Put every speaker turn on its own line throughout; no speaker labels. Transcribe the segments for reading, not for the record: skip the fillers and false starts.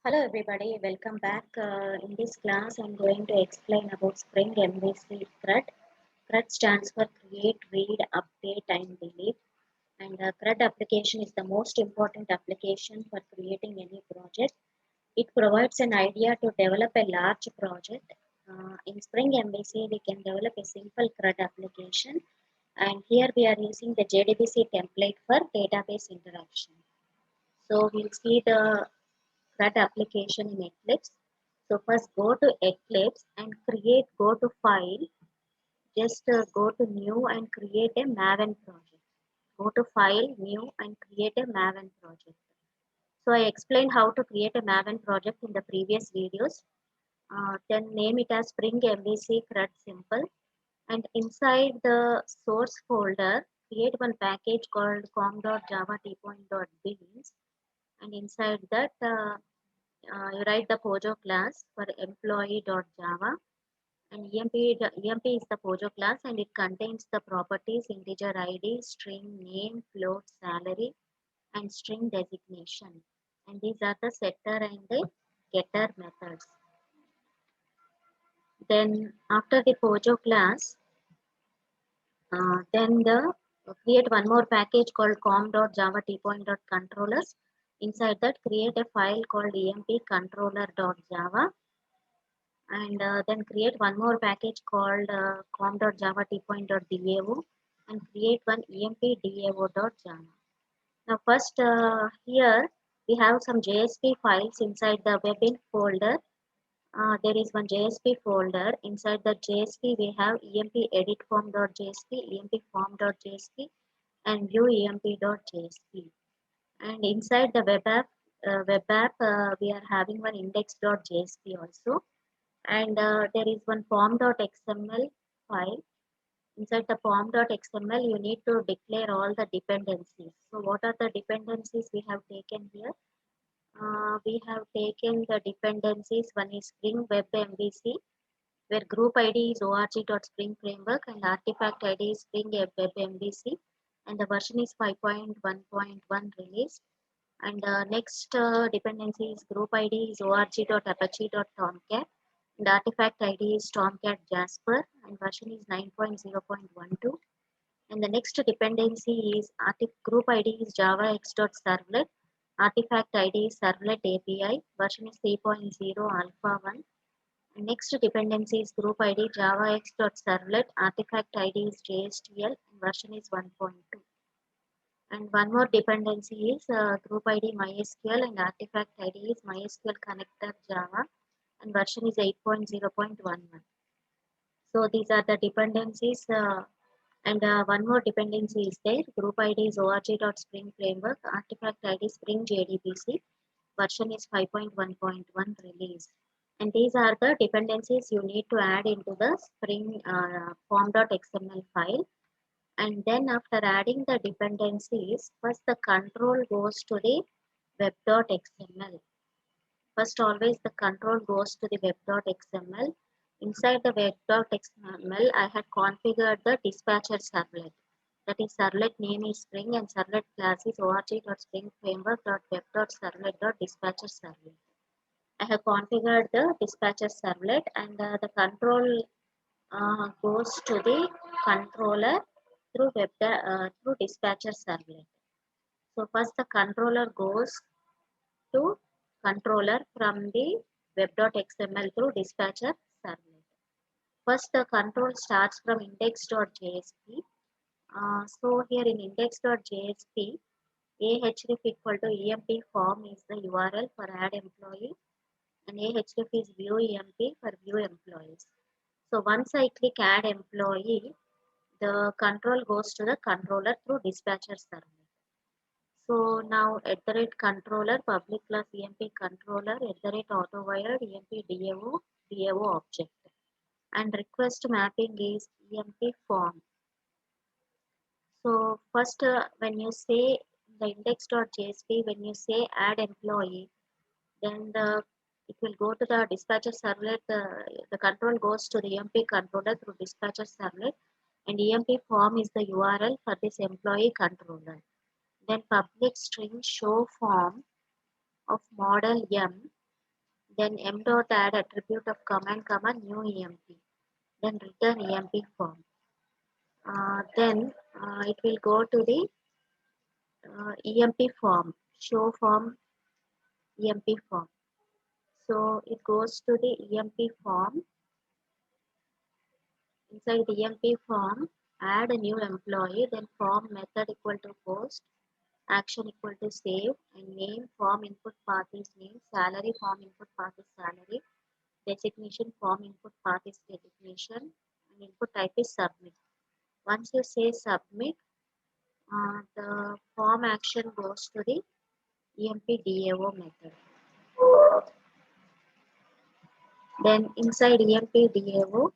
Hello everybody, welcome back. In this class, I'm going to explain about Spring MVC CRUD. CRUD stands for Create, Read, Update and Delete. And CRUD application is the most important application for creating any project. It provides an idea to develop a large project. In Spring MVC, we can develop a simple CRUD application. And here we are using the JDBC template for database interaction. So we'll see the CRUD application in Eclipse. So first go to Eclipse and go to File, just go to New and create a Maven project. Go to File, New and create a Maven project. So I explained how to create a Maven project in the previous videos. Then name it as Spring MVC CRUD Simple. And inside the source folder, create one package called com.java t-point.beans. And inside that, you write the Pojo class for employee.java, and EMP is the Pojo class and it contains the properties integer ID, string name, float, salary and string designation, and these are the setter and the getter methods. Then after the Pojo class, then create one more package called com.java t-point.controllers. Inside that, create a file called empcontroller.java, and then create one more package called com.java t-point.dao and create one empdao.java. Now first here we have some JSP files inside the webin folder. There is one JSP folder. Inside the JSP we have emp edit form.jsp, emp form.jsp and view emp.jsp. And inside the web app we are having one index.jsp also, and there is one form.xml file. Inside the form.xml you need to declare all the dependencies. So what are the dependencies we have taken here? We have taken the dependencies. One is Spring Web MVC, where group ID is org.spring framework and artifact ID is Spring Web MVC, and the version is 5.1.1 release. And next dependency is group ID is org.apache.tomcat, and artifact ID is Tomcat Jasper and version is 9.0.12. And the next dependency is group ID is javax.servlet, artifact ID is servlet API, version is 3.0 alpha 1. And next dependency is group ID javax.servlet, artifact ID is JSTL and version is 1.2. And one more dependency is group ID MySQL and artifact ID is MySQL connector Java and version is 8.0.11. So these are the dependencies, and one more dependency is there. Group ID is org.spring framework, artifact ID Spring JDBC, version is 5.1.1 release. And these are the dependencies you need to add into the Spring form.xml file. And then after adding the dependencies, first the control goes to the web.xml. First always the control goes to the web.xml. Inside the web.xml, I had configured the dispatcher servlet. That is, servlet name is Spring and servlet class is org.springframework.web.servlet.dispatcher servlet. I have configured the dispatcher servlet, and the control goes to the controller through dispatcher servlet. So first the controller goes to controller from the web.xml through dispatcher servlet. First the control starts from index.jsp. So here in index.jsp, ahref equal to emp form is the URL for add employee, and ahref is view emp for view employees. So once I click add employee, the control goes to the controller through dispatcher servlet. So now at the rate controller public class emp controller at the rate autowired emp dao object, and request mapping is emp form. So first when you say the index.jsp, when you say add employee, then it will go to the dispatcher servlet. The control goes to the emp controller through dispatcher servlet, and emp form is the URL for this employee controller. Then public string show form of model M Then m dot add attribute of command comma new emp. Then return emp form. Then it will go to the emp form, show form emp form. So it goes to the emp form. Inside the emp form, add a new employee, then form method equal to post, action equal to save, and name form input path is name, salary form input path is salary, designation form input path is designation, and input type is submit. Once you say submit, the form action goes to the EMP-DAO method. Then inside EMP-DAO,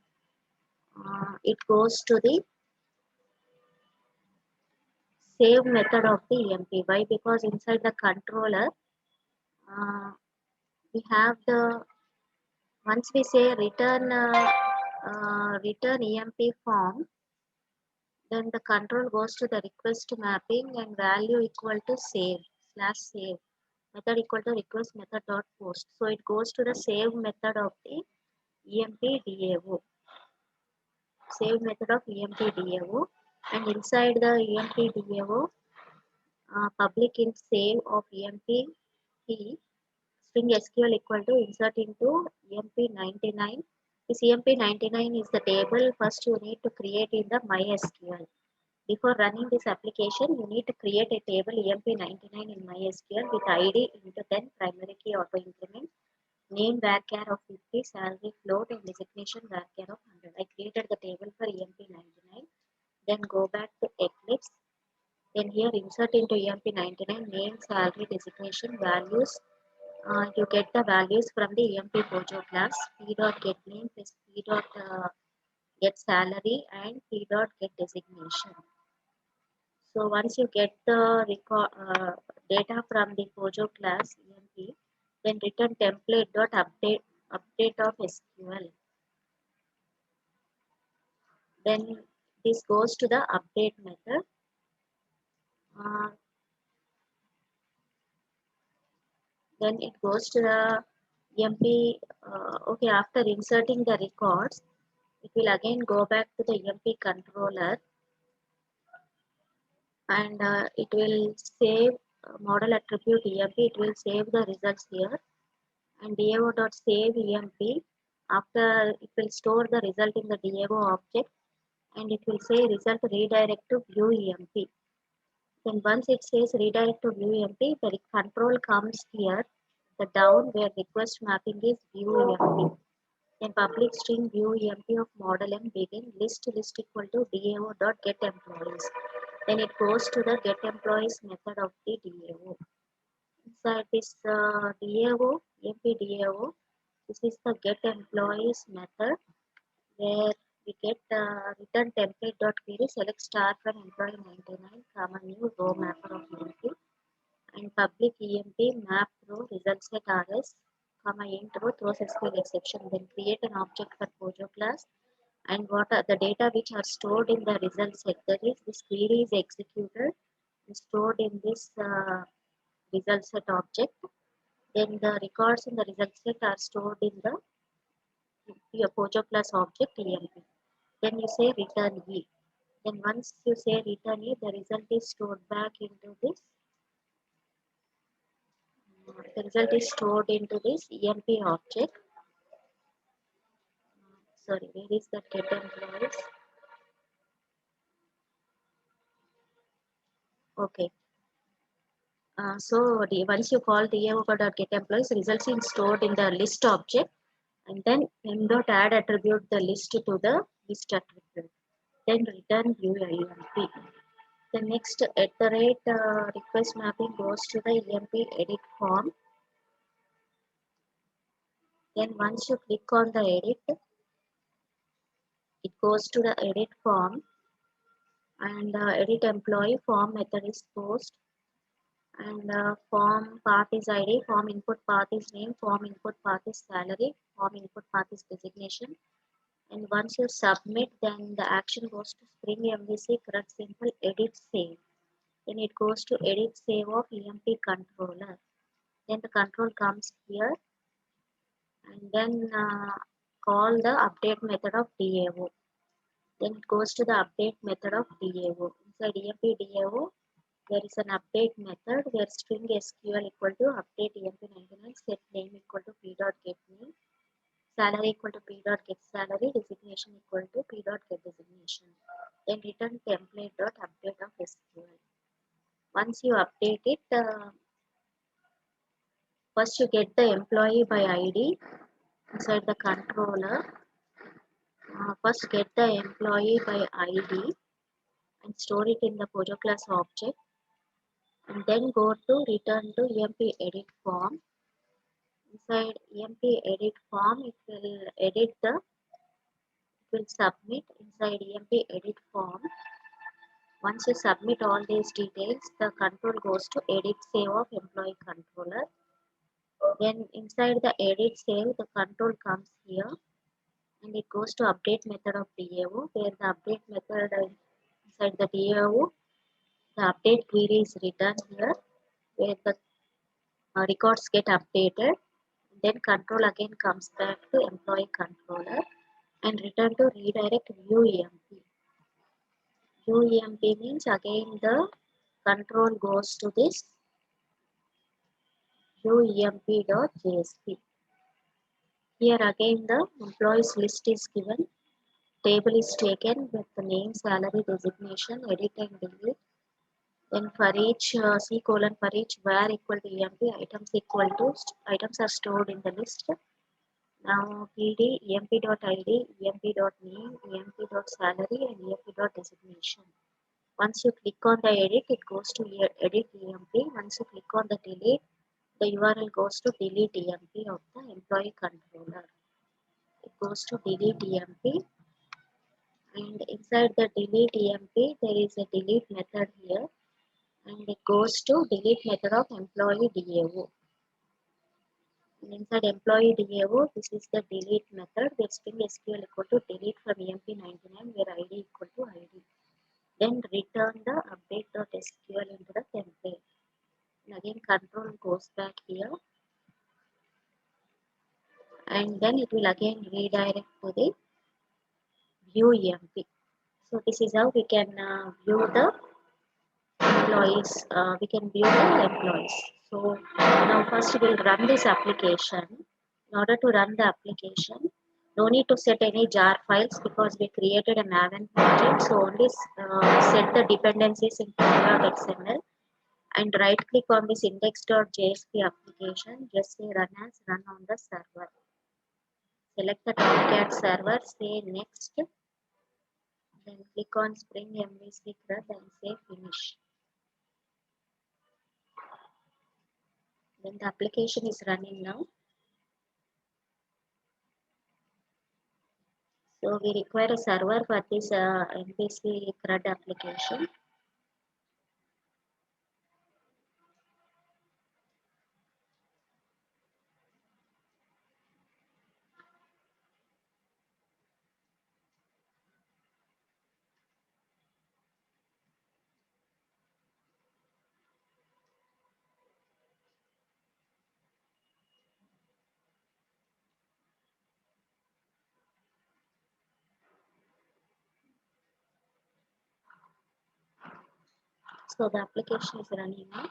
it goes to the save method of the EMP. Why? Because inside the controller, we have the, once we say return EMP form, then the control goes to the request mapping and value equal to save /save method equal to request method dot post. So it goes to the save method of the EMP-DAO. Save method of EMP-DAO, and inside the EMP-DAO, public int save of EMP key string SQL equal to insert into EMP99. This EMP99 is the table first you need to create in the MySQL. Before running this application, you need to create a table EMP99 in MySQL with ID into 10 primary key auto increment, name varchar of 50, salary float, and designation varchar of 100. I created the table for EMP99. Then go back to Eclipse. Then here insert into EMP99 name, salary, designation, values. You get the values from the EMP Pojo class. P dot get name plus P dot get salary and P dot get designation. So once you get the data from the Pojo class EMP, then return template dot update of SQL. Then this goes to the update method. Then it goes to the EMP. Okay, after inserting the records, it will again go back to the EMP controller, and it will save model attribute EMP. It will save the results here, and DAO.save EMP. After it will store the result in the DAO object, and it will say result redirect to view EMP. Then once it says redirect to view EMP, the control comes here, the down where request mapping is view EMP. Then public string view EMP of model M begin list equal to DAO dot get employees. Then it goes to the get employees method of the DAO. Inside this DAO, EMP DAO, this is the get employees method where we get return template dot query select star from employee 99 comma new row mapper of EMP and public EMP map row result set RS comma int row throws SQL exception. Then create an object for Pojo class, and what are the data which are stored in the result set. That is, this query is executed and stored in this result set object. Then the records in the result set are stored in the Pojo class object EMP. Then you say return E. Then once you say return E, the result is stored back into this. The result is stored into this EMP object. Sorry, where is that get employees? Okay. So once you call DAO.get employees, results is stored in the list object, and then m.add attribute the list to the list attribute. Then return view EMP. The next request mapping goes to the EMP edit form. Then once you click on the edit, it goes to the edit form, and edit employee form method is post, and form path is ID, form input path is name, form input path is salary, form input path is designation. And once you submit, then the action goes to Spring MVC CRUD simple edit save. Then it goes to edit save of EMP controller. Then the control comes here, and then call the update method of DAO. Then it goes to the update method of DAO. Inside EMP DAO, there is an update method where string SQL equal to update EMP99 set name equal to p dot get name, salary equal to p dot get salary, designation equal to p dot get designation. Then return template dot update of SQL. Once you update it, first you get the employee by ID inside the controller. First get the employee by ID and store it in the Pojo class object, and then go to return to EMP edit form. Inside EMP edit form, it will submit inside EMP edit form. Once you submit all these details, the control goes to edit save of employee controller. Then inside the edit save, the control comes here and it goes to update method of DAO, where the update method inside the DAO, the update query is written here, where the records get updated. Then control again comes back to employee controller and return to redirect view EMP. View EMP means again the control goes to this view emp.jsp. Here again the employees list is given. Table is taken with the name, salary, designation, edit and delete. Then for each C colon for each var equal to EMP, items are stored in the list. Now PD, emp.id, emp.name, emp.salary and emp.designation. Once you click on the edit, it goes to edit EMP. Once you click on the delete, the URL goes to delete EMP of the employee controller. It goes to delete EMP, and inside the delete EMP, there is a delete method here, and it goes to delete method of employee DAO. And inside employee DAO, this is the delete method where string SQL equal to delete from EMP99 where ID equal to ID. Then return the update.sql into the template. And again control goes back here, and then it will again redirect to the view EMP. So this is how we can view the employees. We can view the employees. So now first we'll run this application. In order to run the application, no need to set any jar files because we created a Maven project. So only set the dependencies in .xml and right click on this index.jsp application. Just say run as run on the server. Select the Tomcat server, say next, then click on Spring MVC CRUD and say finish. Then the application is running now. So we require a server for this MVC CRUD application. So the application is running now.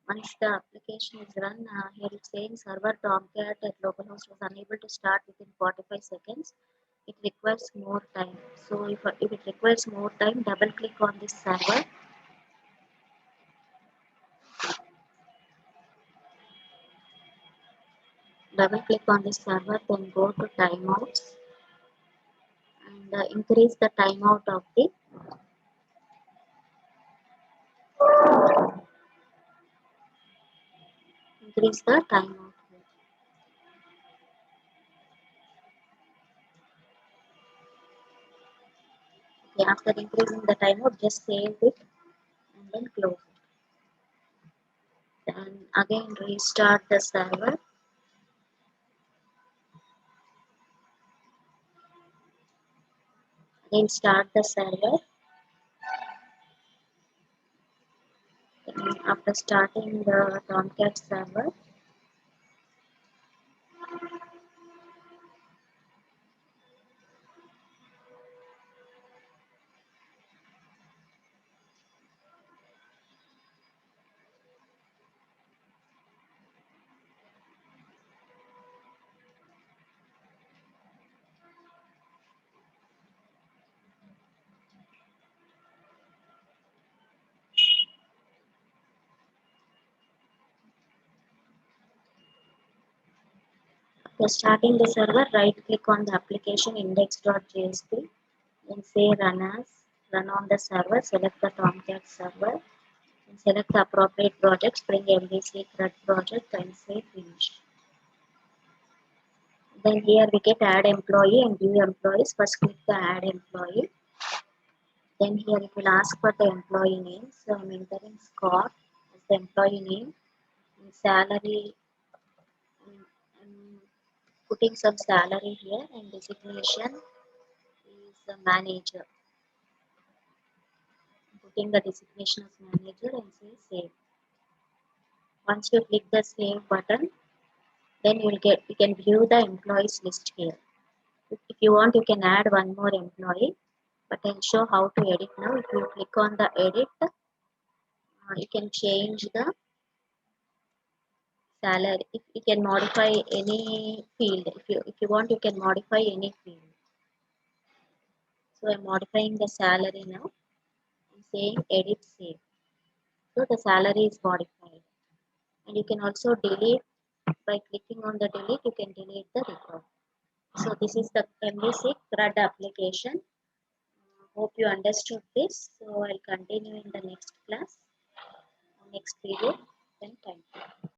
Once the application is run, here it's saying server Tomcat at localhost was unable to start within 45 seconds. It requires more time. So if it requires more time, double click on this server. Double click on this server, then go to timeouts and increase the timeout of the increase the timeout here. Okay, after increasing the timeout, just save it and then close it. Then again restart the server. Again start the server. Then after starting the Tomcat server, For starting the server, right click on the application index.jsp and say run on the server, select the Tomcat server and select the appropriate project, Spring MVC CRUD project and say finish. Then here we get add employee and view employees. First click the add employee. Then here it will ask for the employee name. So I'm entering Scott as the employee name and salary. I'm putting some salary here and designation is the manager. Putting the designation as manager and say save. Once you click the save button, then you can view the employees list here. If you want, you can add one more employee, but I'll show how to edit now. If you click on the edit, you can change the salary. If you can modify any field, if you want, you can modify any field. So I'm modifying the salary now. I'm saying edit save. So the salary is modified. And you can also delete by clicking on the delete. You can delete the record. So this is the MVC CRUD application. Hope you understood this. So I'll continue in the next class, next video. Then thank you.